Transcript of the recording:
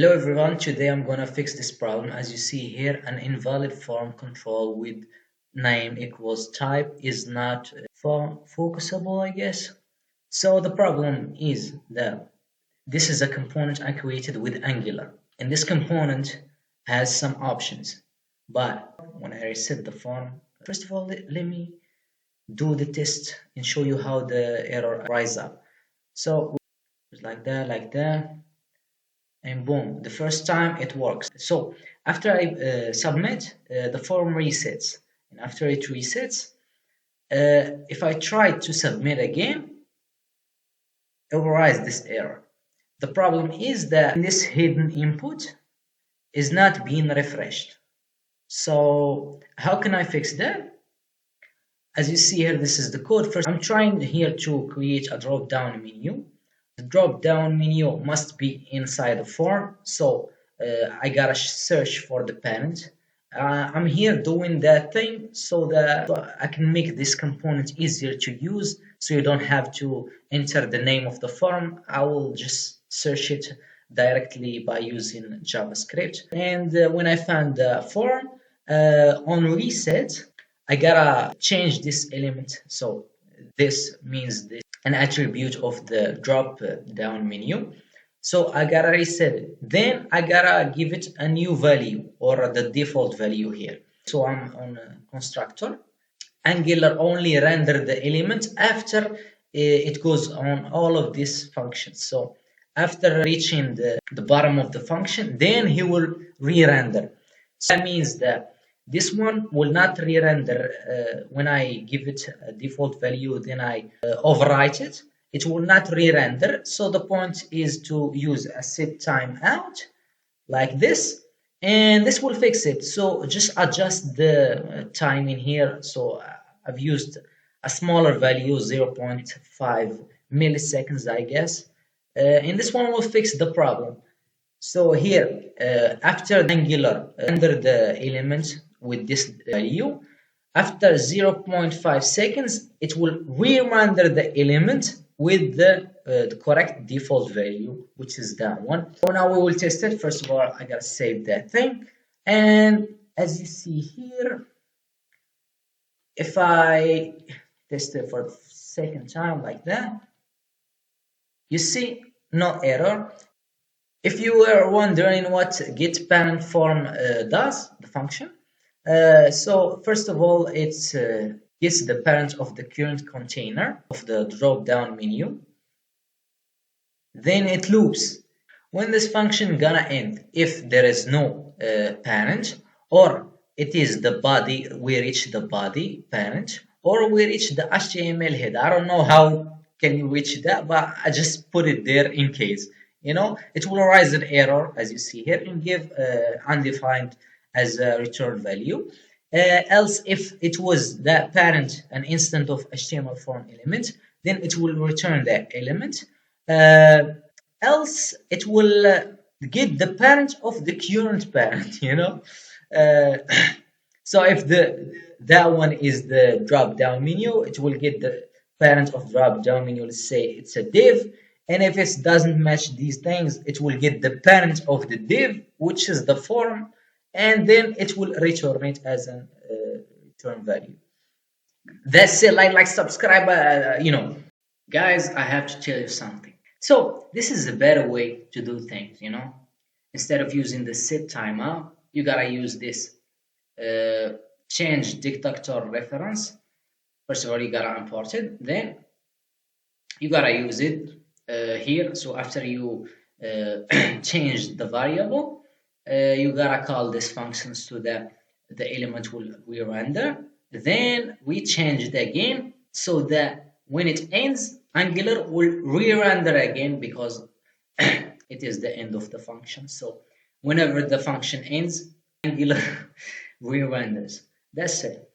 Hello everyone, today I'm gonna fix this problem. As you see here, an invalid form control with name equals type is not focusable, I guess. So the problem is that this is a component I created with Angular, and this component has some options. But when I reset the form, first of all, let me do the test and show you how the error rise up. So like that, and boom, the first time it works. So after I submit, the form resets, and after it resets, if I try to submit again, it will rise this error. The problem is that this hidden input is not being refreshed. So how can I fix that? As you see here, this is the code. First, I'm trying here to create a drop-down menu. The drop-down menu must be inside the form, so I gotta search for the parent. I'm here doing that thing so that I can make this component easier to use, so you don't have to enter the name of the form. I will just search it directly by using JavaScript. And when I found the form, on reset, I gotta change this element. So this means this an attribute of the drop down menu. So I gotta reset it. Then I gotta give it a new value or the default value here. So I'm on a constructor. Angular only render the element after it goes on all of these functions. So after reaching the bottom of the function, then he will re-render. So that means that this one will not re-render when I give it a default value, then I overwrite it. It will not re-render. So the point is to use a set timeout like this, and this will fix it. So just adjust the time in here. So I've used a smaller value, 0.5 milliseconds, I guess. And this one will fix the problem. So here, after Angular render the element with this value, after 0.5 seconds, it will re-render the element with the correct default value, which is that one. So now we will test it. First of all, I gotta save that thing. And as you see here, if I test it for the second time like that, you see no error. If you were wondering what getParentForm does, the function, so first of all, it gets the parent of the current container of the drop-down menu. Then it loops. When this function gonna end, if there is no parent, or it is the body, we reach the body parent, or we reach the HTML head. I don't know how can you reach that, but I just put it there in case. It will arise an error as you see here and give undefined as a return value. Else, if it was that parent an instance of HTML form element, then it will return that element. Else, it will get the parent of the current parent. So if that one is the drop down menu, it will get the parent of drop down menu. Let's say it's a div. And if it doesn't match these things, it will get the parent of the div, which is the form, and then it will return it as a return value. That's it. Like, subscribe. Guys, I have to tell you something. So this is a better way to do things. Instead of using the set timeout, you gotta use this change dictator reference. First of all, you gotta import it. Then you gotta use it. Here, so after you change the variable, you gotta call this function so that the element will re-render. Then we change it again so that when it ends, Angular will re-render again because it is the end of the function. So whenever the function ends, Angular re-renders. That's it.